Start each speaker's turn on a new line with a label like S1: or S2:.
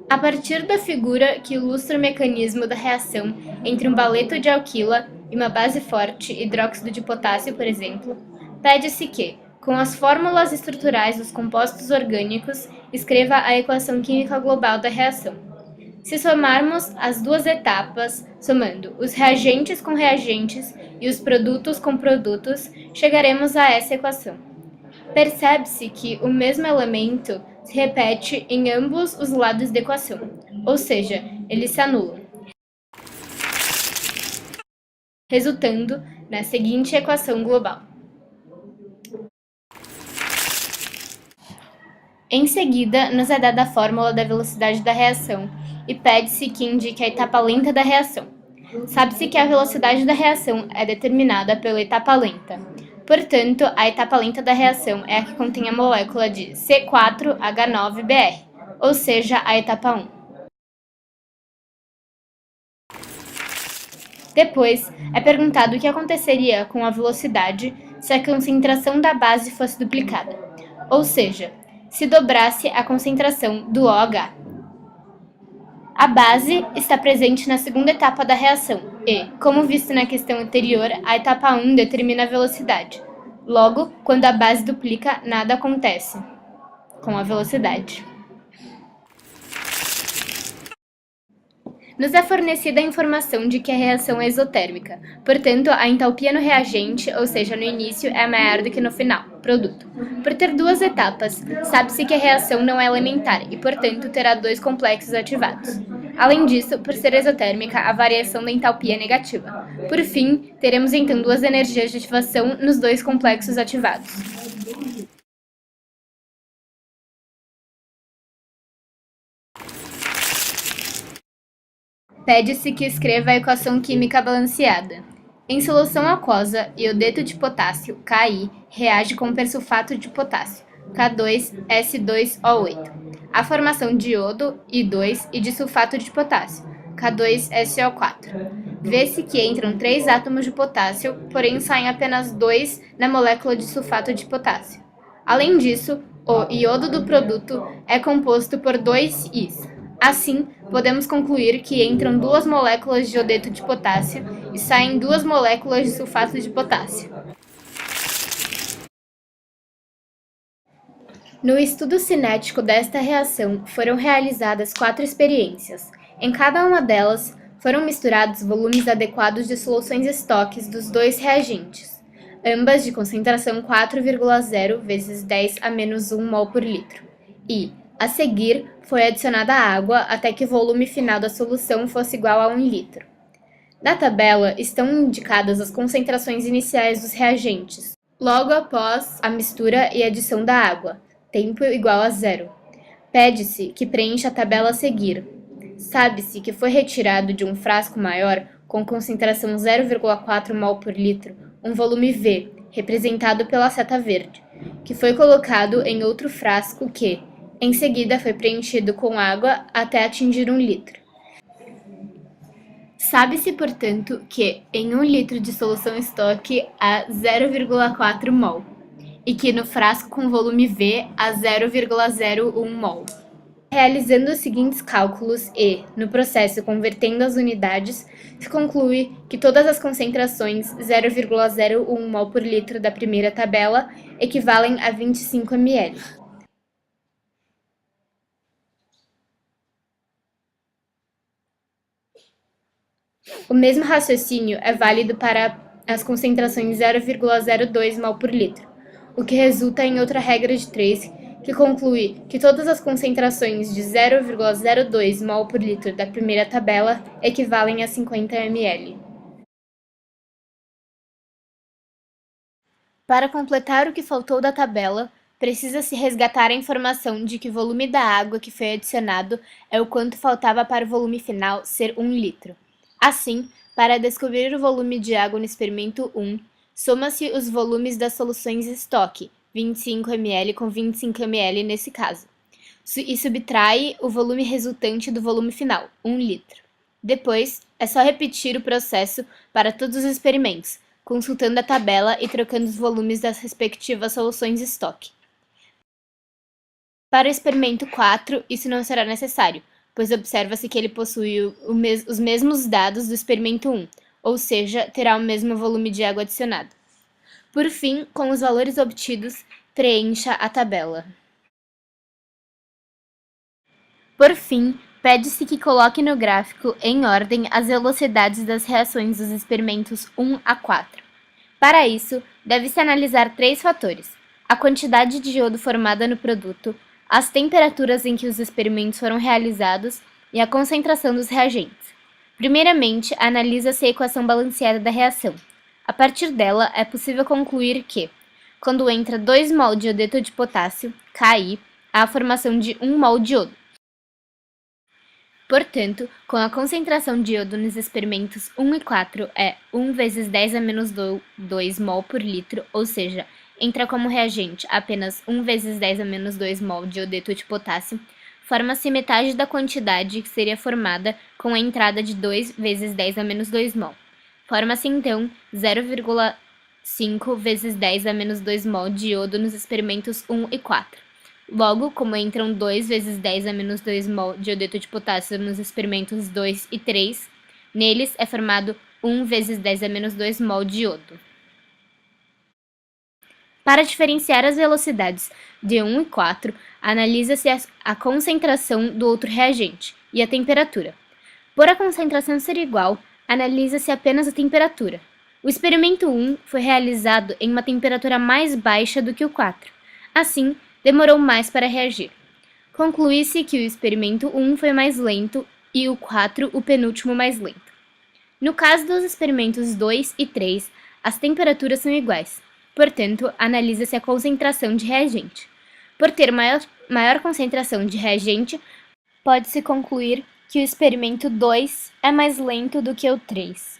S1: A partir da figura que ilustra o mecanismo da reação entre um baleto de alquila e uma base forte, hidróxido de potássio, por exemplo, pede-se que, com as fórmulas estruturais dos compostos orgânicos, escreva a equação química global da reação. Se somarmos as duas etapas, somando os reagentes com reagentes e os produtos com produtos, chegaremos a essa equação. Percebe-se que o mesmo elemento se repete em ambos os lados da equação, ou seja, eles se anulam, resultando na seguinte equação global. Em seguida, nos é dada a fórmula da velocidade da reação e pede-se que indique a etapa lenta da reação. Sabe-se que a velocidade da reação é determinada pela etapa lenta. Portanto, a etapa lenta da reação é a que contém a molécula de C4H9Br, ou seja, a etapa 1. Depois, é perguntado o que aconteceria com a velocidade se a concentração da base fosse duplicada, ou seja, se dobrasse a concentração do OH. A base está presente na segunda etapa da reação e, como visto na questão anterior, a etapa 1 determina a velocidade. Logo, quando a base duplica, nada acontece com a velocidade. Nos é fornecida a informação de que a reação é isotérmica, portanto, a entalpia no reagente, ou seja, no início, é maior do que no final, produto. Por ter duas etapas, sabe-se que a reação não é elementar e, portanto, terá dois complexos ativados. Além disso, por ser exotérmica, a variação da entalpia é negativa. Por fim, teremos então duas energias de ativação nos dois complexos ativados. Pede-se que escreva a equação química balanceada. Em solução aquosa, iodeto de potássio, Ki, reage com persulfato de potássio, K2S2O8. A formação de iodo, I2, e de sulfato de potássio, K2SO4. Vê-se que entram 3 átomos de potássio, porém saem apenas 2 na molécula de sulfato de potássio. Além disso, o iodo do produto é composto por 2 Is. Assim, podemos concluir que entram 2 moléculas de iodeto de potássio e saem 2 moléculas de sulfato de potássio. No estudo cinético desta reação, foram realizadas 4 experiências. Em cada uma delas, foram misturados volumes adequados de soluções estoques dos 2 reagentes, ambas de concentração 4,0 vezes 10 a menos 1 mol por litro, e, a seguir, foi adicionada água até que o volume final da solução fosse igual a 1 litro. Na tabela estão indicadas as concentrações iniciais dos reagentes, logo após a mistura e adição da água, tempo igual a 0. Pede-se que preencha a tabela a seguir. Sabe-se que foi retirado de um frasco maior, com concentração 0,4 mol por litro, um volume V, representado pela seta verde, que foi colocado em outro frasco que, em seguida, foi preenchido com água até atingir 1 litro. Sabe-se, portanto, que em 1 litro de solução estoque há 0,4 mol, e que no frasco com volume V há 0,01 mol. Realizando os seguintes cálculos e, no processo convertendo as unidades, se conclui que todas as concentrações 0,01 mol por litro da primeira tabela equivalem a 25 ml. O mesmo raciocínio é válido para as concentrações 0,02 mol por litro, o que resulta em outra regra de 3, que conclui que todas as concentrações de 0,02 mol por litro da primeira tabela equivalem a 50 ml. Para completar o que faltou da tabela, precisa-se resgatar a informação de que o volume da água que foi adicionado é o quanto faltava para o volume final ser 1 litro. Assim, para descobrir o volume de água no experimento 1, soma-se os volumes das soluções estoque, 25 ml com 25 ml nesse caso, e subtrai o volume resultante do volume final, 1 litro. Depois, é só repetir o processo para todos os experimentos, consultando a tabela e trocando os volumes das respectivas soluções estoque. Para o experimento 4, isso não será necessário, pois observa-se que ele possui os mesmos dados do experimento 1, ou seja, terá o mesmo volume de água adicionado. Por fim, com os valores obtidos, preencha a tabela. Por fim, pede-se que coloque no gráfico, em ordem, as velocidades das reações dos experimentos 1 a 4. Para isso, deve-se analisar 3 fatores: a quantidade de iodo formada no produto, as temperaturas em que os experimentos foram realizados e a concentração dos reagentes. Primeiramente, analisa-se a equação balanceada da reação. A partir dela, é possível concluir que, quando entra 2 mol de iodeto de potássio, Ki, há a formação de 1 mol de iodo. Portanto, com a concentração de iodo nos experimentos 1 e 4 é 1 vezes 10 a menos 2 mol por litro, ou seja, entra como reagente apenas 1 vezes 10 a menos 2 mol de iodeto de potássio, forma-se metade da quantidade que seria formada com a entrada de 2 vezes 10 a menos 2 mol. Forma-se então 0,5 vezes 10 a menos 2 mol de iodo nos experimentos 1 e 4. Logo, como entram 2 vezes 10 a menos 2 mol de iodeto de potássio nos experimentos 2 e 3, neles é formado 1 vezes 10 a menos 2 mol de iodo. Para diferenciar as velocidades de 1 e 4, analisa-se a concentração do outro reagente e a temperatura. Por a concentração ser igual, analisa-se apenas a temperatura. O experimento 1 foi realizado em uma temperatura mais baixa do que o 4. Assim, demorou mais para reagir. Conclui-se que o experimento 1 foi mais lento e o 4 o penúltimo mais lento. No caso dos experimentos 2 e 3, as temperaturas são iguais. Portanto, analisa-se a concentração de reagente. Por ter maior concentração de reagente, pode-se concluir que o experimento 2 é mais lento do que o 3.